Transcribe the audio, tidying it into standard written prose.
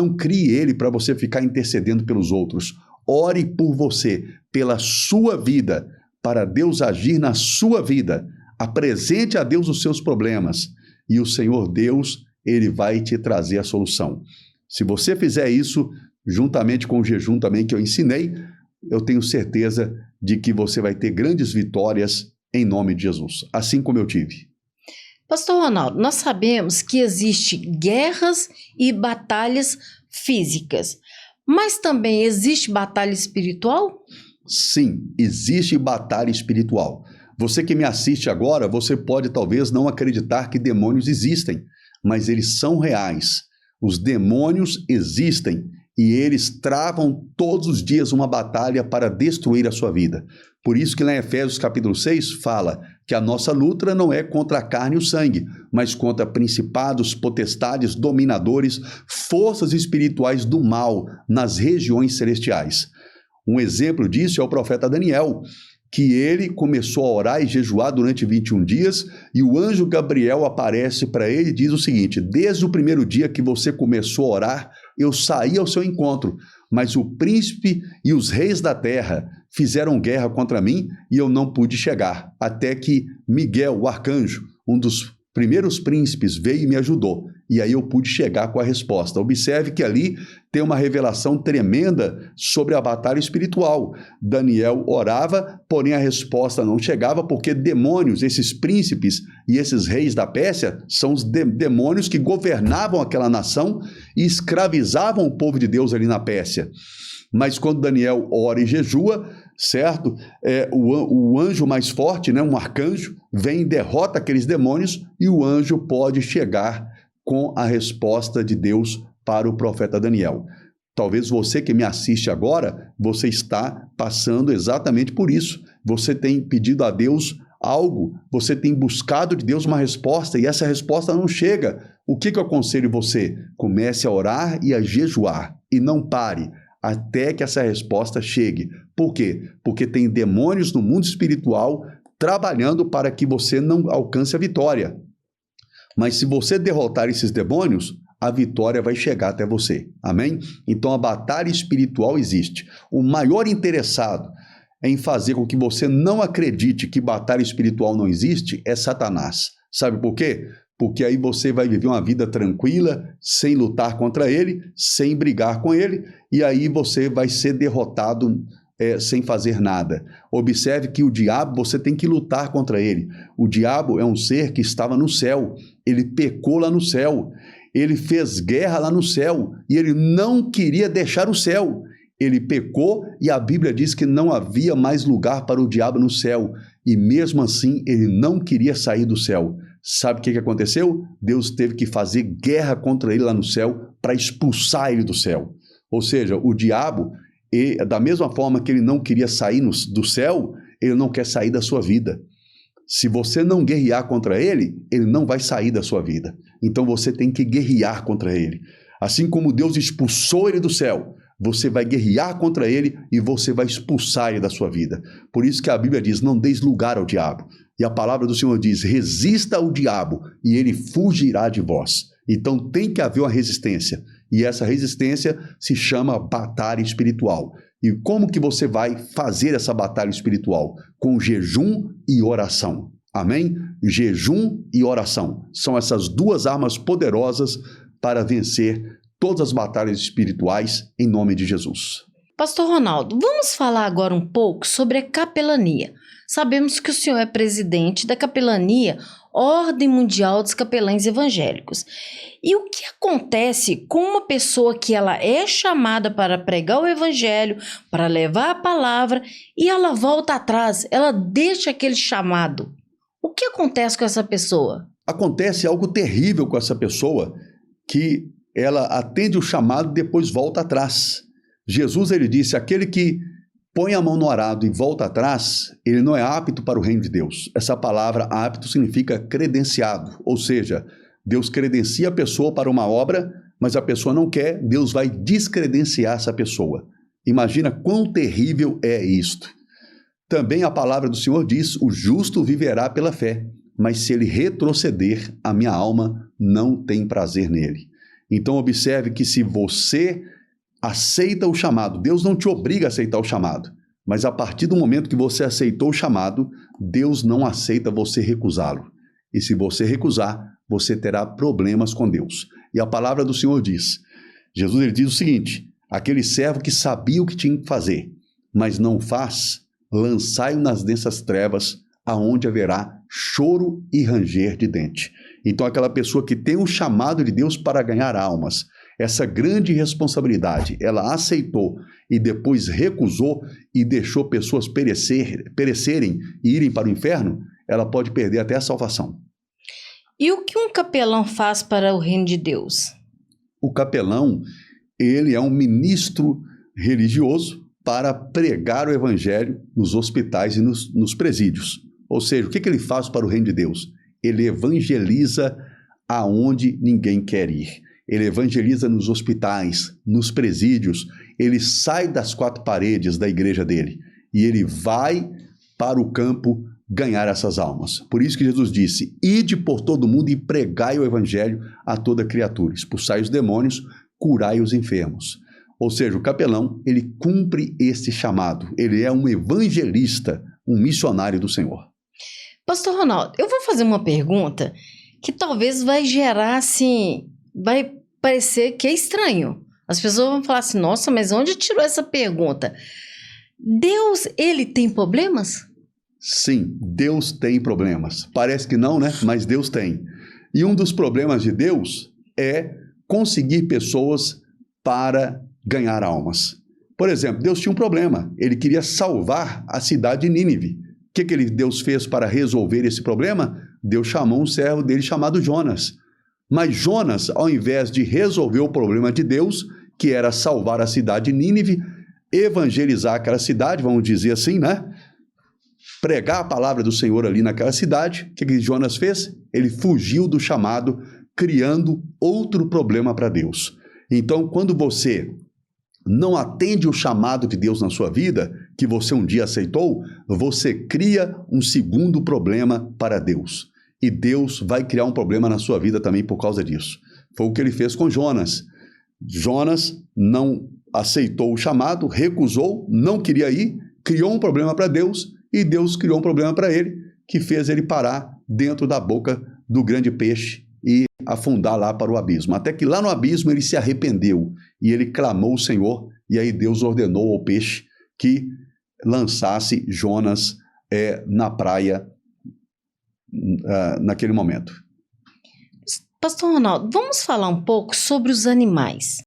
não crie ele para você ficar intercedendo pelos outros. Ore por você, pela sua vida, para Deus agir na sua vida. Apresente a Deus os seus problemas e o Senhor Deus, ele vai te trazer a solução. Se você fizer isso, juntamente com o jejum também que eu ensinei, eu tenho certeza de que você vai ter grandes vitórias em nome de Jesus, assim como eu tive. Pastor Ronaldo, nós sabemos que existem guerras e batalhas físicas, mas também existe batalha espiritual? Sim, existe batalha espiritual. Você que me assiste agora, você pode talvez não acreditar que demônios existem, mas eles são reais. Os demônios existem e eles travam todos os dias uma batalha para destruir a sua vida. Por isso que lá em Efésios capítulo 6 fala que a nossa luta não é contra a carne e o sangue, mas contra principados, potestades, dominadores, forças espirituais do mal nas regiões celestiais. Um exemplo disso é o profeta Daniel, que ele começou a orar e jejuar durante 21 dias, e o anjo Gabriel aparece para ele e diz o seguinte: desde o primeiro dia que você começou a orar, eu saí ao seu encontro, mas o príncipe e os reis da terra fizeram guerra contra mim e eu não pude chegar, até que Miguel, o arcanjo, um dos primeiros príncipes, veio e me ajudou. E aí eu pude chegar com a resposta. Observe que ali tem uma revelação tremenda sobre a batalha espiritual. Daniel orava, porém a resposta não chegava, porque demônios, esses príncipes e esses reis da Pérsia, são os demônios que governavam aquela nação e escravizavam o povo de Deus ali na Pérsia. Mas quando Daniel ora e jejua, certo? O anjo mais forte, né, um arcanjo, vem e derrota aqueles demônios e o anjo pode chegar com a resposta de Deus para o profeta Daniel. Talvez você que me assiste agora, você está passando exatamente por isso. Você tem pedido a Deus algo, você tem buscado de Deus uma resposta e essa resposta não chega. O que eu aconselho você? Comece a orar e a jejuar e não pare até que essa resposta chegue. Por quê? Porque tem demônios no mundo espiritual trabalhando para que você não alcance a vitória. Mas se você derrotar esses demônios, a vitória vai chegar até você. Amém? Então a batalha espiritual existe. O maior interessado em fazer com que você não acredite que batalha espiritual não existe é Satanás. Sabe por quê? Porque aí você vai viver uma vida tranquila, sem lutar contra ele, sem brigar com ele, e aí você vai ser derrotado sem fazer nada. Observe que o diabo, você tem que lutar contra ele. O diabo é um ser que estava no céu, ele pecou lá no céu, ele fez guerra lá no céu, e ele não queria deixar o céu. Ele pecou e a Bíblia diz que não havia mais lugar para o diabo no céu, e mesmo assim ele não queria sair do céu. Sabe o que aconteceu? Deus teve que fazer guerra contra ele lá no céu para expulsar ele do céu. Ou seja, o diabo, da mesma forma que ele não queria sair do céu, ele não quer sair da sua vida. Se você não guerrear contra ele, ele não vai sair da sua vida. Então você tem que guerrear contra ele. Assim como Deus expulsou ele do céu, você vai guerrear contra ele e você vai expulsar ele da sua vida. Por isso que a Bíblia diz, não deis lugar ao diabo. E a palavra do Senhor diz, resista ao diabo e ele fugirá de vós. Então tem que haver uma resistência. E essa resistência se chama batalha espiritual. E como que você vai fazer essa batalha espiritual? Com jejum e oração. Amém? Jejum e oração. São essas duas armas poderosas para vencer todas as batalhas espirituais em nome de Jesus. Pastor Ronaldo, vamos falar agora um pouco sobre a capelania. Sabemos que o senhor é presidente da capelania Ordem Mundial dos Capelães Evangélicos. E o que acontece com uma pessoa que ela é chamada para pregar o evangelho, para levar a palavra, e ela volta atrás, ela deixa aquele chamado? O que acontece com essa pessoa? Acontece algo terrível com essa pessoa, que ela atende o chamado e depois volta atrás. Jesus, ele disse, aquele que põe a mão no arado e volta atrás, ele não é apto para o reino de Deus. Essa palavra apto significa credenciado, ou seja, Deus credencia a pessoa para uma obra, mas a pessoa não quer, Deus vai descredenciar essa pessoa. Imagina quão terrível é isto. Também a palavra do Senhor diz, o justo viverá pela fé, mas se ele retroceder, a minha alma não tem prazer nele. Então observe que se você aceita o chamado, Deus não te obriga a aceitar o chamado, mas a partir do momento que você aceitou o chamado, Deus não aceita você recusá-lo. E se você recusar, você terá problemas com Deus. E a palavra do Senhor diz, Jesus ele diz o seguinte, aquele servo que sabia o que tinha que fazer, mas não faz, lançai-o nas densas trevas, aonde haverá choro e ranger de dente. Então aquela pessoa que tem o chamado de Deus para ganhar almas, essa grande responsabilidade, ela aceitou e depois recusou e deixou pessoas perecerem e irem para o inferno, ela pode perder até a salvação. E o que um capelão faz para o reino de Deus? O capelão, ele é um ministro religioso para pregar o evangelho nos hospitais e nos presídios. Ou seja, o que ele faz para o reino de Deus? Ele evangeliza aonde ninguém quer ir. Ele evangeliza nos hospitais, nos presídios. Ele sai das quatro paredes da igreja dele e ele vai para o campo ganhar essas almas. Por isso que Jesus disse, ide por todo mundo e pregai o evangelho a toda criatura. Expulsai os demônios, curai os enfermos. Ou seja, o capelão, ele cumpre esse chamado. Ele é um evangelista, um missionário do Senhor. Pastor Ronaldo, eu vou fazer uma pergunta que talvez vai gerar, assim, vai parecer que é estranho. As pessoas vão falar assim, nossa, mas onde tirou essa pergunta? Deus, ele tem problemas? Sim, Deus tem problemas. Parece que não, né? Mas Deus tem. E um dos problemas de Deus é conseguir pessoas para ganhar almas. Por exemplo, Deus tinha um problema. Ele queria salvar a cidade de Nínive. O que Deus fez para resolver esse problema? Deus chamou um servo dele chamado Jonas. Mas Jonas, ao invés de resolver o problema de Deus, que era salvar a cidade de Nínive, evangelizar aquela cidade, vamos dizer assim, né? Pregar a palavra do Senhor ali naquela cidade, o que Jonas fez? Ele fugiu do chamado, criando outro problema para Deus. Então, quando você não atende o chamado de Deus na sua vida, que você um dia aceitou, você cria um segundo problema para Deus. E Deus vai criar um problema na sua vida também por causa disso. Foi o que ele fez com Jonas. Jonas não aceitou o chamado, recusou, não queria ir, criou um problema para Deus e Deus criou um problema para ele, que fez ele parar dentro da boca do grande peixe e afundar lá para o abismo. Até que lá no abismo ele se arrependeu e ele clamou ao Senhor e aí Deus ordenou ao peixe que lançasse Jonas na praia naquele momento. Pastor Ronaldo, vamos falar um pouco sobre os animais.